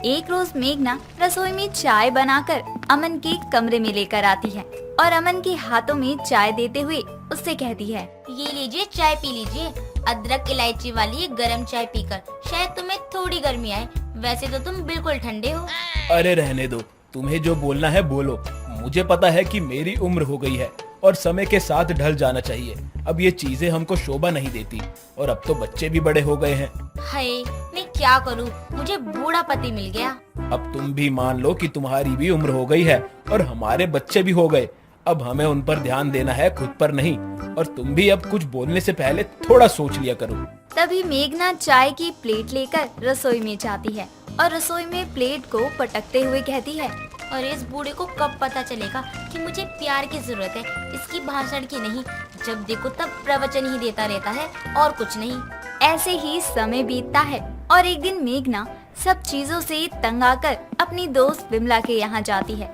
एक रोज मेघना रसोई में चाय बनाकर अमन के कमरे में लेकर आती है और अमन के हाथों में चाय देते हुए उससे कहती है, ये लीजिए, चाय पी लीजिए। अदरक इलायची वाली गरम चाय पीकर शायद तुम्हें थोड़ी गर्मी आए, वैसे तो तुम बिल्कुल ठंडे हो। अरे रहने दो, तुम्हें जो बोलना है बोलो। मुझे पता है कि मेरी उम्र हो गई है और समय के साथ ढल जाना चाहिए। अब ये चीजें हमको शोभा नहीं देती और अब तो बच्चे भी बड़े हो गए हैं। हाय, मैं क्या करूं, मुझे बूढ़ा पति मिल गया। अब तुम भी मान लो कि तुम्हारी भी उम्र हो गई है और हमारे बच्चे भी हो गए। अब हमें उन पर ध्यान देना है, खुद पर नहीं। और तुम भी अब कुछ बोलने से पहले थोड़ा सोच लिया करो। तभी मेघना चाय की प्लेट लेकर रसोई में जाती है और रसोई में प्लेट को पटकते हुए कहती है, और इस बूढ़े को कब पता चलेगा कि मुझे प्यार की जरूरत है, इसकी भाषण की नहीं। जब देखो तब प्रवचन ही देता रहता है और कुछ नहीं। ऐसे ही समय बीतता है और एक दिन मेघना सब चीजों से तंग आकर अपनी दोस्त विमला के यहाँ जाती है।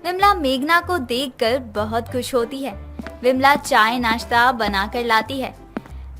विमला मेघना को देखकर बहुत खुश होती है। विमला चाय नाश्ता बनाकर लाती है।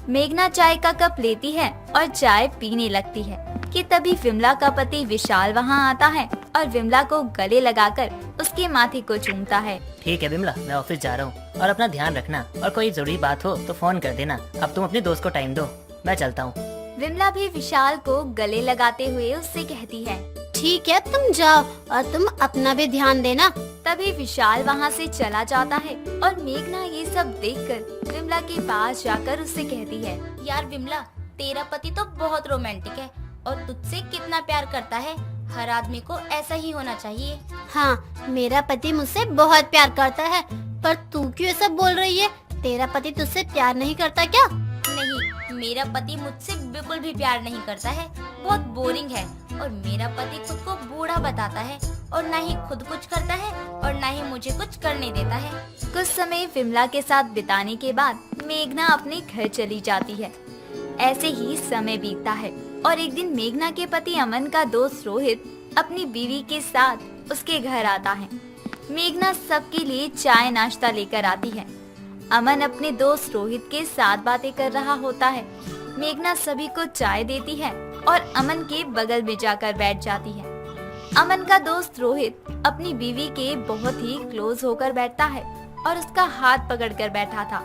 मेघना चाय का कप लेती है और चाय पीने लगती है कि तभी विमला का पति विशाल वहाँ आता है और विमला को गले लगाकर उसके माथे को चूमता है। ठीक है विमला, मैं ऑफिस जा रहा हूँ और अपना ध्यान रखना, और कोई जरूरी बात हो तो फोन कर देना। अब तुम अपने दोस्त को टाइम दो, मैं चलता हूँ। विमला भी विशाल को गले लगाते हुए उससे कहती है, ठीक है, तुम जाओ और तुम अपना भी ध्यान देना। तभी विशाल वहाँ से चला जाता है और मेघना ये सब देखकर विमला के पास जाकर उससे कहती है, यार विमला, तेरा पति तो बहुत रोमांटिक है और तुझसे कितना प्यार करता है। हर आदमी को ऐसा ही होना चाहिए। हाँ, मेरा पति मुझसे बहुत प्यार करता है, पर तू क्यों ऐसा बोल रही है? तेरा पति तुझसे प्यार नहीं करता क्या? नहीं, मेरा पति मुझसे बिल्कुल भी प्यार नहीं करता है, बहुत बोरिंग है। और मेरा पति खुद को बूढ़ा बताता है और ना ही खुद कुछ करता है और ना ही मुझे कुछ करने देता है। कुछ समय विमला के साथ बिताने के बाद मेघना अपने घर चली जाती है। ऐसे ही समय बीतता है और एक दिन मेघना के पति अमन का दोस्त रोहित अपनी बीवी के साथ उसके घर आता है। मेघना सबके लिए चाय नाश्ता लेकर आती है। अमन अपने दोस्त रोहित के साथ बातें कर रहा होता है। मेघना सभी को चाय देती है और अमन के बगल में जाकर बैठ जाती है। अमन का दोस्त रोहित अपनी बीवी के बहुत ही क्लोज होकर बैठता है और उसका हाथ पकड़कर बैठा था।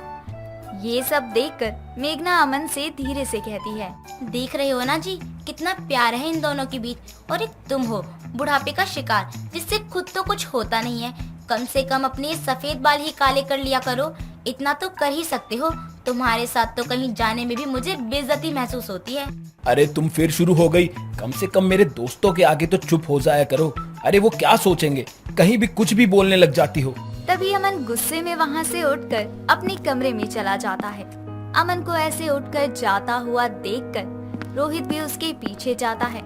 ये सब देखकर मेघना अमन से धीरे से कहती है, देख रहे हो ना जी, कितना प्यार है इन दोनों के बीच। और एक तुम हो बुढ़ापे का शिकार, जिससे खुद तो कुछ होता नहीं है। कम से कम अपने सफेद बाल ही काले कर लिया करो, इतना तो कर ही सकते हो। तुम्हारे साथ तो कहीं जाने में भी मुझे बेइज्जती महसूस होती है। अरे तुम फिर शुरू हो गई। कम से कम मेरे दोस्तों के आगे तो चुप हो जाया करो। अरे वो क्या सोचेंगे, कहीं भी कुछ भी बोलने लग जाती हो। तभी अमन गुस्से में वहाँ से उठकर अपने कमरे में चला जाता है। अमन को ऐसे उठकर जाता हुआ देखकर रोहित भी उसके पीछे जाता है।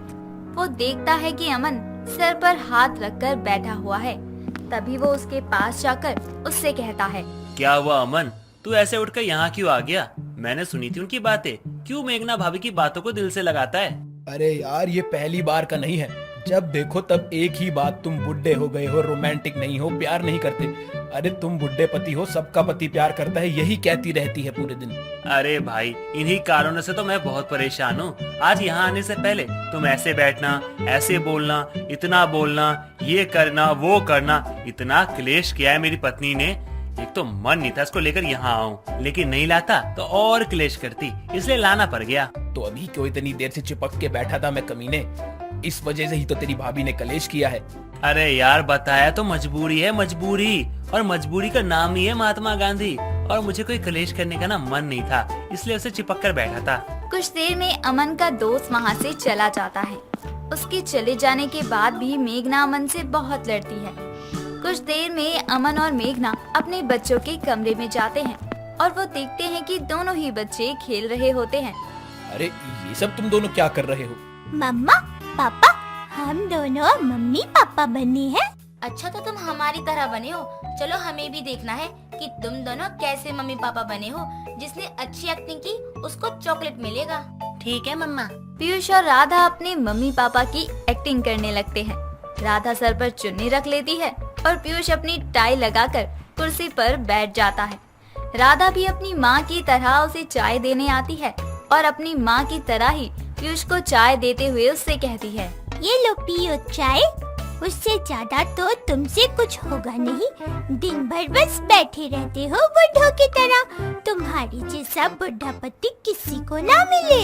वो देखता है कि अमन सर पर हाथ रखकर बैठा हुआ है। तभी वो उसके पास जाकर उससे कहता है, क्या हुआ अमन, तू ऐसे उठकर यहाँ क्यों आ गया? मैंने सुनी थी उनकी बातें। क्यों मेघना भाभी की बातों को दिल से लगाता है? अरे यार, ये पहली बार का नहीं है। जब देखो तब एक ही बात, तुम बुढ़े हो गए हो, रोमांटिक नहीं हो, प्यार नहीं करते। अरे तुम बुढ़े पति हो, सबका पति प्यार करता है, यही कहती रहती है पूरे दिन। अरे भाई, इन्हीं कारणों से तो मैं बहुत परेशान हूँ। आज यहाँ आने से पहले तुम ऐसे बैठना, ऐसे बोलना, इतना बोलना, ये करना, वो करना, इतना क्लेश किया है मेरी पत्नी ने। एक तो मन नहीं था इसको लेकर यहाँ आऊं, लेकिन नहीं लाता तो और क्लेश करती, इसलिए लाना पड़ गया। तो अभी क्यों इतनी देर से चिपक के बैठा था मैं कमीने? इस वजह से ही तो तेरी भाभी ने कलेश किया है। अरे यार, बताया तो मजबूरी है, मजबूरी। और मजबूरी का नाम ही है महात्मा गांधी। और मुझे कोई कलेश करने का ना मन नहीं था, इसलिए उसे चिपक कर बैठा था। कुछ देर में अमन का दोस्त वहाँ से चला जाता है। उसके चले जाने के बाद भी मेघना अमन से बहुत लड़ती है। कुछ देर में अमन और मेघना अपने बच्चों के कमरे में जाते हैं और वो देखते हैं कि दोनों ही बच्चे खेल रहे होते हैं। अरे ये सब तुम दोनों क्या कर रहे हो? मम्मा पापा, हम दोनों मम्मी पापा बने हैं। अच्छा तो तुम हमारी तरह बने हो। चलो हमें भी देखना है कि तुम दोनों कैसे मम्मी पापा बने हो। जिसने अच्छी एक्टिंग की उसको चॉकलेट मिलेगा। ठीक है मम्मा। पीयूष और राधा अपने मम्मी पापा की एक्टिंग करने लगते हैं। राधा सर पर चुन्नी रख लेती है और पीयूष अपनी टाई लगाकर कुर्सी पर बैठ जाता है। राधा भी अपनी माँ की तरह उसे चाय देने आती है और अपनी माँ की तरह ही पीयूष को चाय देते हुए उससे कहती है, ये लो पियो चाय। उससे ज्यादा तो तुमसे कुछ होगा नहीं। दिन भर बस बैठे रहते हो बुढ़ों की तरह। तुम्हारी जैसा बुढ़ा पति किसी को ना मिले।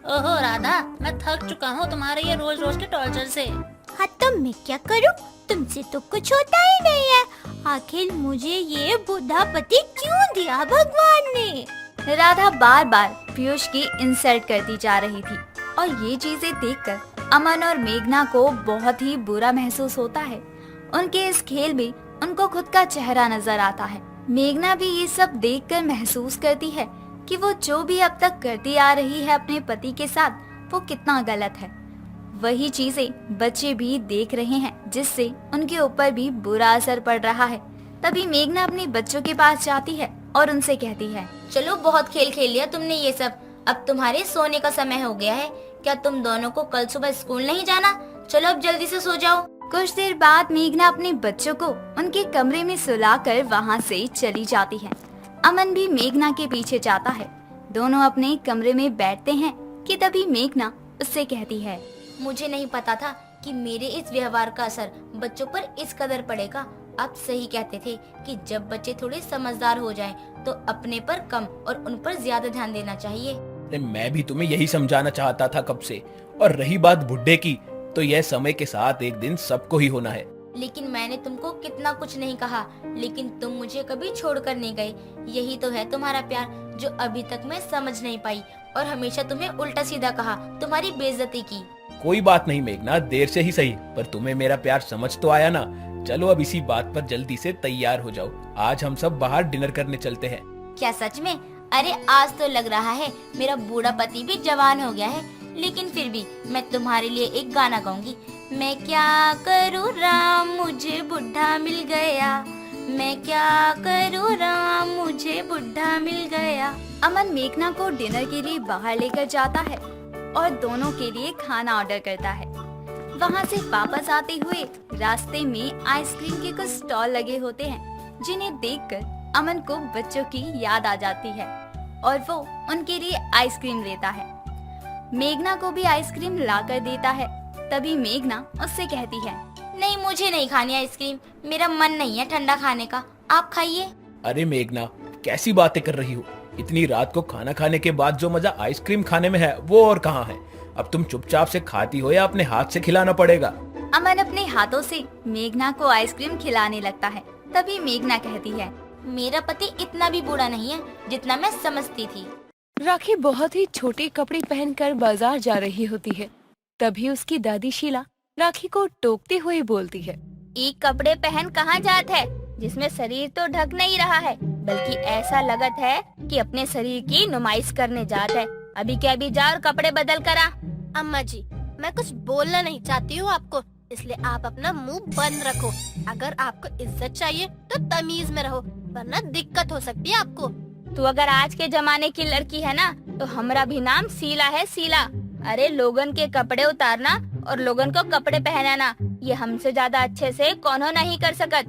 ओहो राधा, मैं थक चुका हूँ तुम्हारे ये रोज रोज के टॉर्चर से। हाँ तो मैं क्या करूँ, तुमसे तो कुछ होता ही नहीं है। आखिर मुझे ये बुढ़ा पति क्यों दिया भगवान ने। राधा बार बार पीयूष की इंसल्ट करती जा रही थी और ये चीजें देखकर अमन और मेघना को बहुत ही बुरा महसूस होता है। उनके इस खेल में उनको खुद का चेहरा नजर आता है। मेघना भी ये सब देखकर महसूस करती है कि वो जो भी अब तक करती आ रही है अपने पति के साथ वो कितना गलत है। वही चीजें बच्चे भी देख रहे हैं जिससे उनके ऊपर भी बुरा असर पड़ रहा है। तभी मेघना अपने बच्चों के पास जाती है और उनसे कहती है, चलो बहुत खेल खेल लिया तुमने ये सब। अब तुम्हारे सोने का समय हो गया है। क्या तुम दोनों को कल सुबह स्कूल नहीं जाना? चलो अब जल्दी से सो जाओ। कुछ देर बाद मेघना अपने बच्चों को उनके कमरे में सुलाकर वहाँ से चली जाती है। अमन भी मेघना के पीछे जाता है। दोनों अपने कमरे में बैठते हैं कि तभी मेघना उससे कहती है, मुझे नहीं पता था कि मेरे इस व्यवहार का असर बच्चों पर इस कदर पड़ेगा। आप सही कहते थे कि जब बच्चे थोड़े समझदार हो जाएं, तो अपने पर कम और उन पर ज्यादा ध्यान देना चाहिए। मैं भी तुम्हें यही समझाना चाहता था कब से। और रही बात बुड्ढे की, तो यह समय के साथ एक दिन सबको ही होना है। लेकिन मैंने तुमको कितना कुछ नहीं कहा, लेकिन तुम मुझे कभी छोड़कर नहीं गए। यही तो है तुम्हारा प्यार जो अभी तक मैं समझ नहीं पाई और हमेशा तुम्हें उल्टा सीधा कहा, तुम्हारी बेइज्जती की। कोई बात नहीं मेघना, देर से ही सही, पर तुम्हें मेरा प्यार समझ तो आया ना। चलो अब इसी बात पर जल्दी से तैयार हो जाओ। आज हम सब बाहर डिनर करने चलते हैं। क्या सच में? अरे आज तो लग रहा है मेरा बूढ़ा पति भी जवान हो गया है। लेकिन फिर भी मैं तुम्हारे लिए एक गाना गाऊंगी। मैं क्या करूँ राम मुझे बुढ़ा मिल गया, मैं क्या करूँ राम मुझे बुढ़ा मिल गया। अमन मेघना को डिनर के लिए बाहर लेकर जाता है और दोनों के लिए खाना ऑर्डर करता है। वहाँ से वापस आते हुए रास्ते में आइसक्रीम के कुछ स्टॉल लगे होते हैं, जिन्हें देखकर अमन को बच्चों की याद आ जाती है और वो उनके लिए आइसक्रीम लेता है। मेघना को भी आइसक्रीम लाकर देता है। तभी मेघना उससे कहती है, नहीं मुझे नहीं खानी आइसक्रीम, मेरा मन नहीं है ठंडा खाने का, आप खाइए। अरे मेघना, कैसी बातें कर रही हो? इतनी रात को खाना खाने के बाद जो मजा आइसक्रीम खाने में है वो और कहाँ है? अब तुम चुपचाप से खाती हो या अपने हाथ से खिलाना पड़ेगा? अमन अपने हाथों से मेघना को आइसक्रीम खिलाने लगता है। तभी मेघना कहती है, मेरा पति इतना भी बुरा नहीं है जितना मैं समझती थी। राखी बहुत ही छोटे कपड़े पहनकर बाजार जा रही होती है। तभी उसकी दादी शीला राखी को टोकते हुए बोलती है, एक कपड़े पहन कहाँ जात है जिसमें शरीर तो ढक नहीं रहा है, बल्कि ऐसा लगत है कि अपने शरीर की नुमाइश करने जात है। अभी क्या भी जा और कपड़े बदल कर आ। अम्मा जी, मैं कुछ बोलना नहीं चाहती हूँ आपको, इसलिए आप अपना मुंह बंद रखो। अगर आपको इज्जत चाहिए तो तमीज में रहो, वरना दिक्कत हो सकती है आपको। तू अगर आज के जमाने की लड़की है ना, तो हमारा भी नाम शीला है, शीला। अरे लोगन के कपड़े उतारना और लोगन को कपड़े पहनाना ये हमसे ज्यादा अच्छे से कौनो नहीं कर सकत।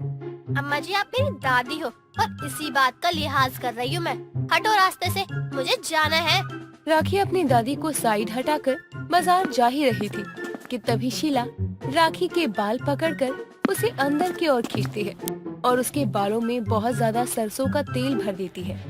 अम्मा जी, आप मेरी दादी हो और इसी बात का लिहाज कर रही हूँ मैं। हटो रास्ते से, मुझे जाना है। राखी अपनी दादी को साइड हटाकर बाजार जा ही रही थी कि तभी शीला राखी के बाल पकड़कर उसे अंदर की ओर खींचती है और उसके बालों में बहुत ज्यादा सरसों का तेल भर देती है।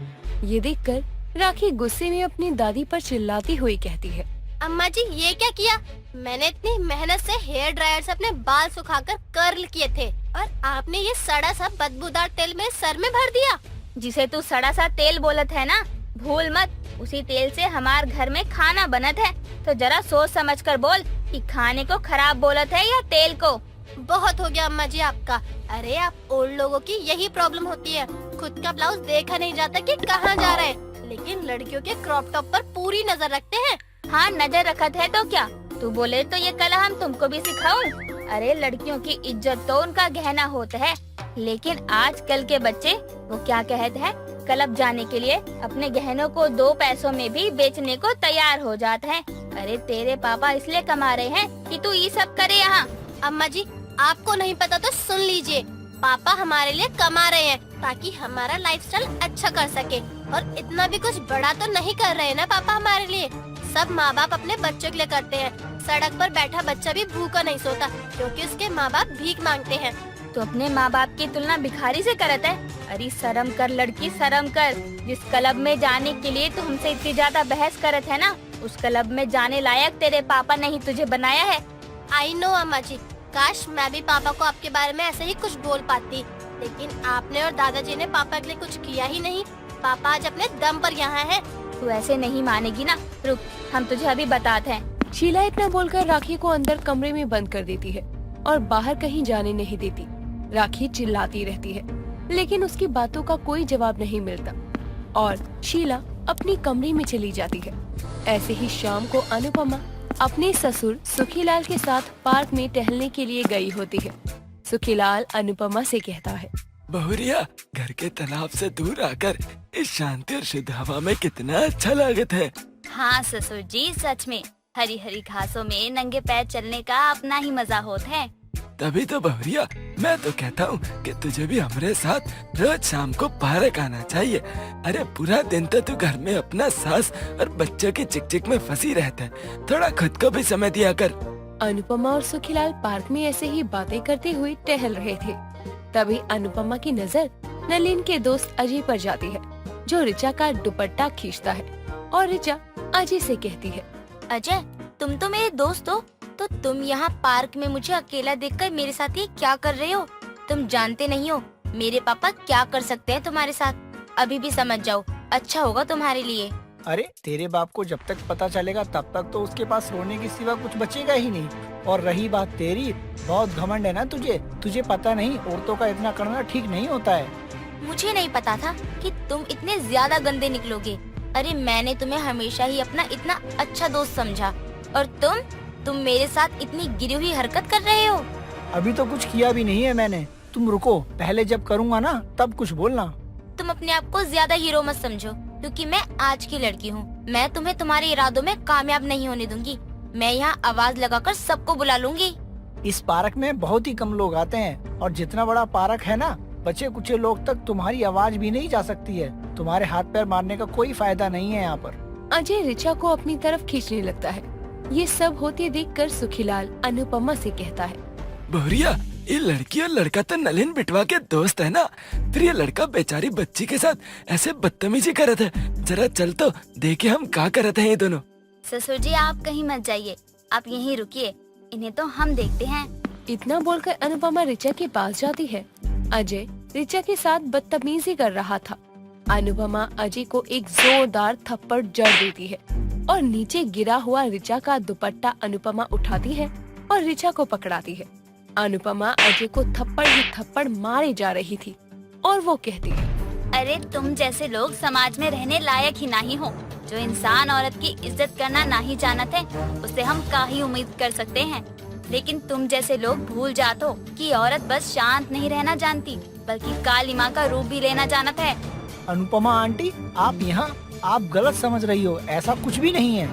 ये देखकर राखी गुस्से में अपनी दादी पर चिल्लाती हुई कहती है, अम्मा जी, ये क्या किया? मैंने इतनी मेहनत से हेयर ड्रायर से अपने बाल सुखाकर कर्ल किए थे और आपने ये सड़ा सा बदबूदार तेल मेरे सर में भर दिया। जिसे तू सड़ा सा तेल बोलत है ना, भूल मत उसी तेल से हमार घर में खाना बनत है। तो जरा सोच समझ कर बोल कि खाने को खराब बोलत है या तेल को। बहुत हो गया अम्मा जी आपका। अरे आप ओल्ड लोगों की यही प्रॉब्लम होती है, खुद का ब्लाउज देखा नहीं जाता कि कहाँ जा रहा है, लेकिन लड़कियों के क्रॉप टॉप पर पूरी नजर रखते हैं। हाँ, नजर रखत है तो क्या, तू बोले तो ये कला हम तुमको भी सिखाऊं। अरे लड़कियों की इज्जत तो उनका गहना होता है, लेकिन आजकल के बच्चे वो क्या कहते हैं, क्लब जाने के लिए अपने गहनों को 2 पैसों में भी बेचने को तैयार हो जाते हैं। अरे तेरे पापा इसलिए कमा रहे हैं कि तू ये सब करे यहाँ। अम्मा जी आपको नहीं पता तो सुन लीजिए, पापा हमारे लिए कमा रहे हैं ताकि हमारा लाइफस्टाइल अच्छा कर सके, और इतना भी कुछ बड़ा तो नहीं कर रहे हैं ना पापा हमारे लिए। सब माँ बाप अपने बच्चों के लिए करते हैं। सड़क पर बैठा बच्चा भी भूखा नहीं सोता क्योंकि उसके माँ बाप भीख मांगते हैं। तो अपने माँ बाप की तुलना भिखारी से करत है। अरे शर्म कर लड़की, शर्म कर। जिस क्लब में जाने के लिए तू हमसे इतनी ज्यादा बहस करत है ना, उस क्लब में जाने लायक तेरे पापा ने ही तुझे बनाया है। आई नो अम्मा जी, काश मैं भी पापा को आपके बारे में ऐसे ही कुछ बोल पाती, लेकिन आपने और दादाजी ने पापा के लिए कुछ किया ही नहीं। पापा आज अपने दम पर यहाँ है। तू ऐसे नहीं मानेगी ना, रुक हम तुझे अभी बताते हैं। शीला इतना बोलकर राखी को अंदर कमरे में बंद कर देती है और बाहर कहीं जाने नहीं देती। राखी चिल्लाती रहती है, लेकिन उसकी बातों का कोई जवाब नहीं मिलता और शीला अपनी कमरे में चली जाती है। ऐसे ही शाम को अनुपमा अपने ससुर सुखीलाल के साथ पार्क में टहलने के लिए गई होती है। सुखीलाल अनुपमा से कहता है, बहुरिया, घर के तनाव से दूर आकर इस शांति और शुद्ध हवा में कितना अच्छा लागत है। हाँ ससुर जी, सच में हरी हरी घासों में नंगे पैर चलने का अपना ही मजा होता है। तभी तो बहुरिया, मैं तो कहता हूँ कि तुझे भी हमारे साथ रोज शाम को पार्क आना चाहिए। अरे पूरा दिन तो तू घर में अपना सास और बच्चों की चिक में फंसी रहता है, थोड़ा खुद को भी समय दिया कर। अनुपमा और सुखीलाल पार्क में ऐसे ही बातें करते हुए टहल रहे थे। तभी अनुपमा की नजर नलिन के दोस्त अजय पर जाती है, जो ऋचा का दुपट्टा खींचता है और ऋचा अजय से कहती है, अजय तुम तो मेरे दोस्त हो, तो तुम यहाँ पार्क में मुझे अकेला देखकर मेरे साथ ये क्या कर रहे हो? तुम जानते नहीं हो मेरे पापा क्या कर सकते हैं तुम्हारे साथ। अभी भी समझ जाओ, अच्छा होगा तुम्हारे लिए। अरे तेरे बाप को जब तक पता चलेगा तब तक तो उसके पास रोने के सिवा कुछ बचेगा ही नहीं। और रही बात तेरी, बहुत घमंड है ना तुझे पता नहीं औरतों का इतना करना ठीक नहीं होता है। मुझे नहीं पता था कि तुम इतने ज्यादा गंदे निकलोगे। अरे मैंने तुम्हें हमेशा ही अपना इतना अच्छा दोस्त समझा, और तुम मेरे साथ इतनी गिरी हुई हरकत कर रहे हो। अभी तो कुछ किया भी नहीं है मैंने, तुम रुको, पहले जब करूँगा ना तब कुछ बोलना। तुम अपने आप को ज्यादा हीरो मत समझो, क्योंकि मैं आज की लड़की हूँ। मैं तुम्हें तुम्हारे इरादों में कामयाब नहीं होने दूंगी। मैं यहाँ आवाज लगाकर सबको बुला लूंगी। इस पार्क में बहुत ही कम लोग आते हैं, और जितना बड़ा पार्क है ना, बचे कुछ लोग तक तुम्हारी आवाज भी नहीं जा सकती है। तुम्हारे हाथ पैर मारने का कोई फायदा नहीं है यहाँ पर। अजय ऋचा को अपनी तरफ खींचने लगता है। ये सब होते देखकर सुखीलाल अनुपमा से कहता है, बहुरिया, ये लड़की और लड़का तो नलिन बिटवा के दोस्त है ना, फिर ये लड़का बेचारी बच्ची के साथ ऐसे बदतमीजी करत है। जरा चल तो देखे हम क्या करते हैं ये दोनों। ससुर जी आप कहीं मत जाइए, आप यहीं रुकिए, इन्हें तो हम देखते हैं। इतना बोलकर अनुपमा ऋचा के पास जाती है। अजय ऋचा के साथ बदतमीजी कर रहा था। अनुपमा अजय को एक जोरदार थप्पड़ जड़ देती है और नीचे गिरा हुआ ऋचा का दुपट्टा अनुपमा उठाती है और ऋचा को पकड़ाती है। अनुपमा अजय को थप्पड़ ही थप्पड़ मारे जा रही थी और वो कहती है, अरे तुम जैसे लोग समाज में रहने लायक ही नहीं हो। जो इंसान औरत की इज्जत करना नहीं जानते हैं, उससे हम क्या ही उम्मीद कर सकते हैं। लेकिन तुम जैसे लोग भूल जाते हो कि औरत बस शांत नहीं रहना जानती, बल्कि काली माँ का रूप भी लेना जानत है। अनुपमा आंटी, आप यहाँ आप गलत समझ रही हो, ऐसा कुछ भी नहीं है।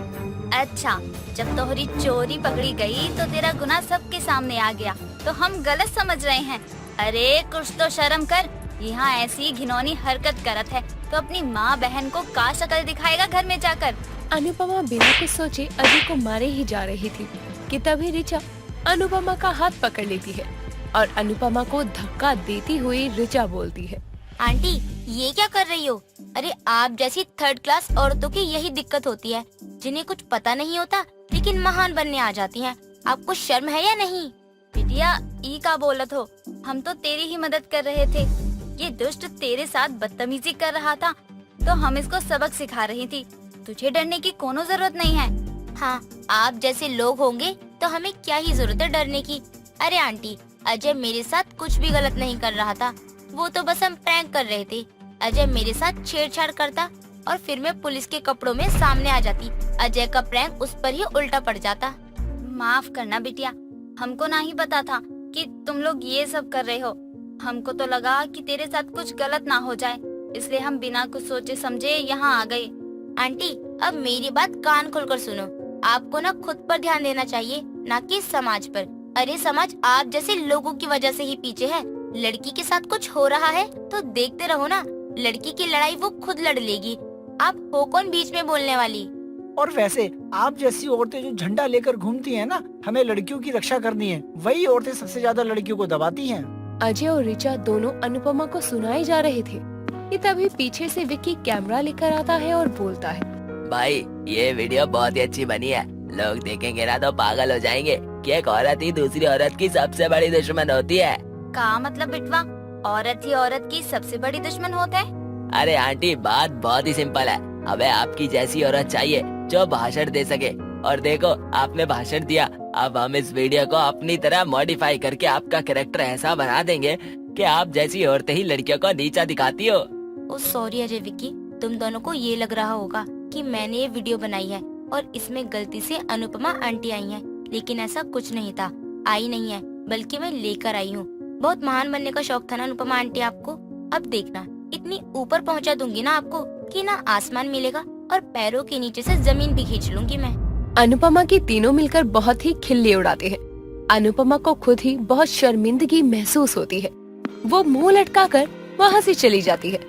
अच्छा, जब तोहरी चोरी पकड़ी गई तो तेरा गुनाह सबके सामने आ गया, तो हम गलत समझ रहे हैं। अरे कुछ तो शर्म कर, यहाँ ऐसी घिनौनी हरकत करत है तो अपनी माँ बहन को का शक्ल दिखाएगा घर में जाकर। अनुपमा बिना कुछ सोचे अजय को मारे ही जा रही थी कि तभी ऋचा अनुपमा का हाथ पकड़ लेती है और अनुपमा को धक्का देती हुई ऋचा बोलती है, आंटी ये क्या कर रही हो? अरे आप जैसी 3rd क्लास औरतों की यही दिक्कत होती है, जिन्हें कुछ पता नहीं होता लेकिन महान बनने आ जाती हैं। आपको शर्म है या नहीं? बिटिया ई का बोलत हो, हम तो तेरी ही मदद कर रहे थे। ये दुष्ट तेरे साथ बदतमीजी कर रहा था तो हम इसको सबक सिखा रही थी। तुझे डरने की कोनो जरूरत नहीं है। हाँ, आप जैसे लोग होंगे तो हमें क्या ही जरूरत है डरने की। अरे आंटी, अजय मेरे साथ कुछ भी गलत नहीं कर रहा था, वो तो बस हम प्रैंक कर रहे थे। अजय मेरे साथ छेड़छाड़ करता और फिर मैं पुलिस के कपड़ों में सामने आ जाती। अजय का प्रैंक उस पर ही उल्टा पड़ जाता। माफ करना बिटिया, हमको ना ही पता था कि तुम लोग ये सब कर रहे हो। हमको तो लगा कि तेरे साथ कुछ गलत ना हो जाए, इसलिए हम बिना कुछ सोचे समझे यहाँ आ गए। आंटी, अब मेरी बात कान खोलकर सुनो। आपको ना खुद पर ध्यान देना चाहिए, ना कि समाज पर। अरे समाज आप जैसे लोगों की वजह से ही पीछे है। लड़की के साथ कुछ हो रहा है तो देखते रहो ना, लड़की की लड़ाई वो खुद लड़ लेगी। आप हो कौन बीच में बोलने वाली। और वैसे आप जैसी औरतें जो झंडा लेकर घूमती हैं ना, हमें लड़कियों की रक्षा करनी है, वही औरतें सबसे ज्यादा लड़कियों को दबाती हैं। अजय और ऋचा दोनों अनुपमा को सुनाए जा रहे थे कि तभी पीछे से विक्की कैमरा लेकर आता है और बोलता है, भाई ये वीडियो बहुत ही अच्छी बनी है, लोग देखेंगे ना तो पागल हो जाएंगे कि एक औरत ही दूसरी औरत की सबसे बड़ी दुश्मन होती है। का मतलब बिटवा, औरत ही औरत की सबसे बड़ी दुश्मन होता है? अरे आंटी, बात बहुत ही सिंपल है। हमें आपकी जैसी औरत चाहिए जो भाषण दे सके। और देखो, आपने भाषण दिया, अब हम इस वीडियो को अपनी तरह मॉडिफाई करके आपका कैरेक्टर ऐसा बना देंगे कि आप जैसी औरतें ही लड़कियों को नीचा दिखाती हो। ओ सॉरी अजय विक्की, तुम दोनों को ये लग रहा होगा कि मैंने ये वीडियो बनाई है और इसमें गलती से अनुपमा आंटी आई हैं, लेकिन ऐसा कुछ नहीं था। आई नहीं है, बल्कि मैं लेकर आई हूँ। बहुत महान बनने का शौक था ना अनुपमा आंटी आपको। अब देखना, इतनी ऊपर पहुँचा दूंगी ना आपको कि ना आसमान मिलेगा और पैरों के नीचे से जमीन भी खींच लूंगी मैं। अनुपमा के तीनों मिलकर बहुत ही खिल्ली उड़ाते हैं। अनुपमा को खुद ही बहुत शर्मिंदगी महसूस होती है। वो मुंह लटकाकर वहाँ से चली जाती है।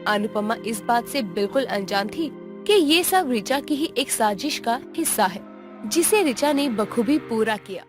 अनुपमा इस बात से बिल्कुल अनजान थी कि ये सब ऋचा की ही एक साजिश का हिस्सा है, जिसे ऋचा ने बखूबी पूरा किया।